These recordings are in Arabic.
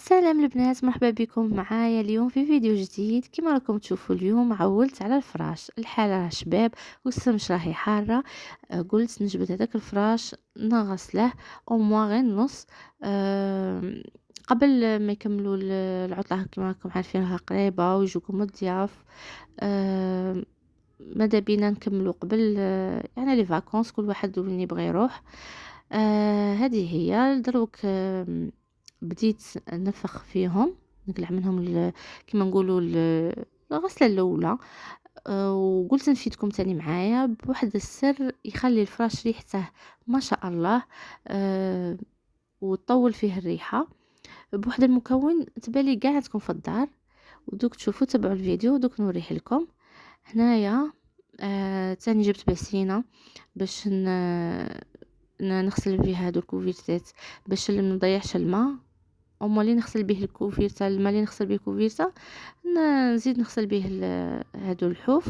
سلام البنات، مرحبا بكم معايا اليوم في فيديو جديد. كما راكم تشوفوا اليوم عولت على الفراش. الحالة راه شباب والشمس راهي حارة. قلت نجبد هذاك الفراش نغسله او موان غير نص. قبل ما يكملوا العطلة كما راكم عارفينها قريبة ويجوكم الضياف. ماذا بينا نكملوا قبل يعني لي فاكونس، كل واحد وين يبغى يروح. هذه هي دروك. بديت نفخ فيهم، نقلع منهم كما نقولوا الغسله الاولى. وقلت نفيدكم تاني معايا بواحد السر يخلي الفراش ريحته ما شاء الله. وتطول فيه الريحه بواحد المكون تبالي قاعد عندكم في الدار. ودوك تشوفوا تبعوا الفيديو دوك نوريه لكم هنايا. تاني جبت باسينه باش نغسل بها هادو الكوفيرتات باش ما نضيعش الماء. اللي نغسل به الكوفيرتا، الماء اللي نغسل به الكوفيرتا نزيد نغسل به هادو الحوف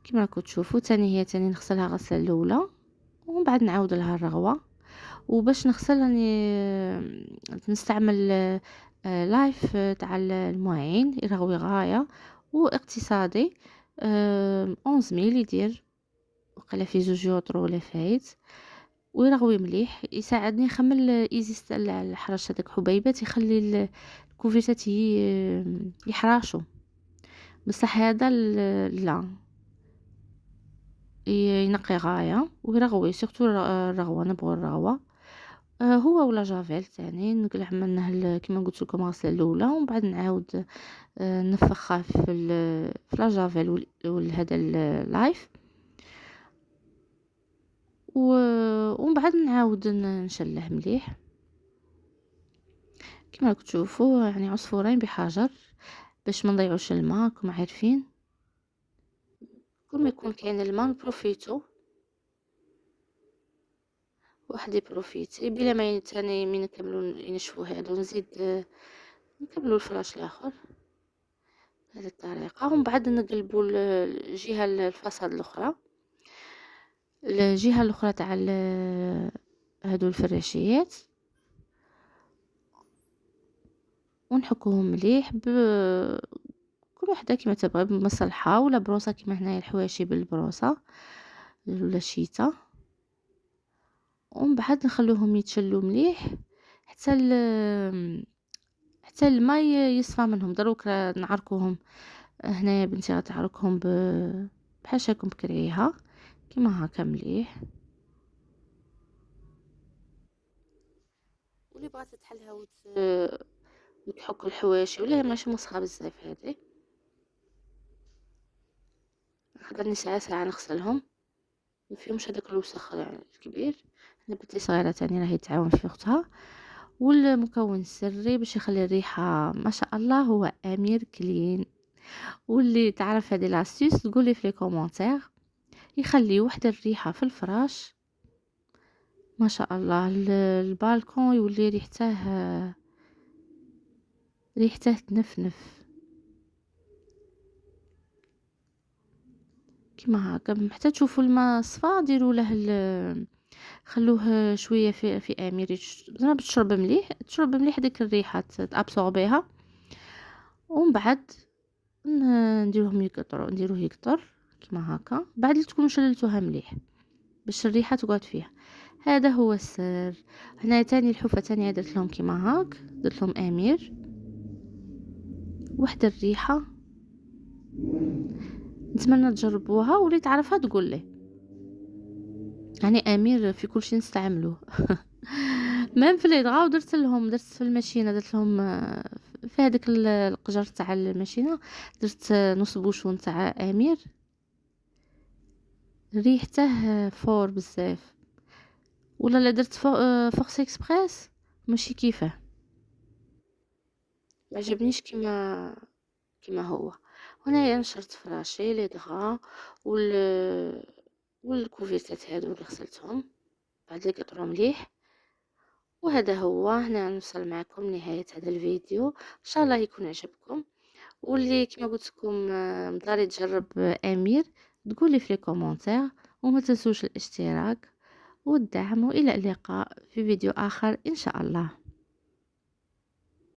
كما راكم تشوفوا. تاني نغسلها غسله الاولى ومن بعد نعاود لها الرغوه. وباش نغسل راني نستعمل لايف تاع المواعين يرغوي غايه واقتصادي. 11 ميل يدير وقيلا في 2 يوترو ولا فايت، ويرغوي مليح يساعدني نخمل ايزي تاع الحرش هذاك حبيبات يخلي الكوفيتات يحراشوا. بصح هذا لا ينقي غايه ويرغوي سورتو الرغوه، نبغوا الرغوه. هو ولا جافيل تاني نقلع منه كما قلت لكم غسله الاولى ومن بعد نعاود نفخها في لا جافيل وهذا اللايف. ومن بعد نعاود نشله مليح كما راكم تشوفوا، يعني عصفورين بحجر باش ما نضيعوش الماء. راكم عارفين كل ما يكون كاين الماء نبروفيتو، واحد يبروفيتي بلا ما تاني من نكملوا ينشفوا هادو نزيد نكملوا الفراش الاخر بهذه الطريقه. ومن بعد نقلبوا الجهه الفصاد الاخرى، الجهه الاخرى تاع هادو الفراشيات، ونحكوهم مليح كل وحده كما تبغي بمصلحه ولا بروصه كما هنايا الحواشي بالبروصه ولا الشيته. ومن بعد نخلوهم يتشلوا مليح حتى حتى الماء يصفى منهم. دروك نعركوهم هنايا بنتي غتعركهم بحاشاكم بكرعيها كيما هكا مليح. واللي بغات تحلها وتحك الحواشي ولا ماشي مسخه بزاف هذه خدرني ساعه نغسلهم ما فيهمش هذاك الوسخ يعني الكبير. انا بنتي صغيره تاني راهي تعاون في اختها. والمكون السري باش يخلي الريحه ما شاء الله هو امير كلين. واللي تعرف هذه لاستيس تقولي في لي كومونتير يخلي وحده الريحه في الفراش ما شاء الله. البالكون يولي ريحته تنفنف كيما هكا. حتى تشوفوا الماء صفا ديروا له خلوه شويه في امير زعما تشرب مليح ديك الريحه تابسوربيها. ومن بعد نديروه يقطر كيما هكا بعد تكونوا شللتوها مليح باش الريحه تقعد فيها. هذا هو السر. هنا تاني الحفه تانية درت لهم كيما هاك، درت لهم امير وحده الريحه. نتمنى تجربوها واللي تعرفها تقول لي. يعني امير في كل شيء نستعملوه مام في الادغاء درت في الماشينه درت لهم في هذاك القجر تاع الماشينه درت نص بوشون تاع امير ريحته فور بزاف. ولا لا درت فورس اكسبريس ماشي كيفه ما عجبنيش كيما هو. هنايا نشرت فراشي لي دغا والكوفيرتات هادو اللي غسلتهم بعد اللي قطروا مليح. وهذا هو هنا نوصل معكم نهاية هذا الفيديو. ان شاء الله يكون عجبكم. واللي كما قلت لكم مداري تجرب امير تقولي في لي كومونتير. وما تنسوش الاشتراك والدعم والى اللقاء في فيديو اخر ان شاء الله.